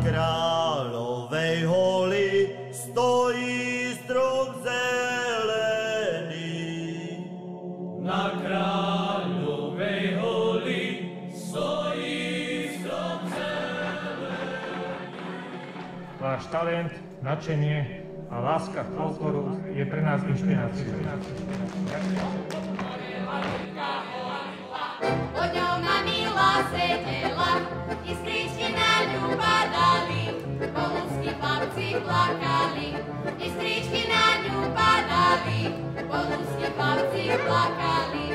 Kráľovej holi stojí strom zelený. Na Kráľovej holi stojí strom zelený. Váš talent, nadšenie a láska k folkloru je pre nás inšpiráciou. Pod ňou na milá sedela, iskričky na ňu padali, polúsky chlapci plakali, iskričky na ňu padali, polúsky chlapci plakali.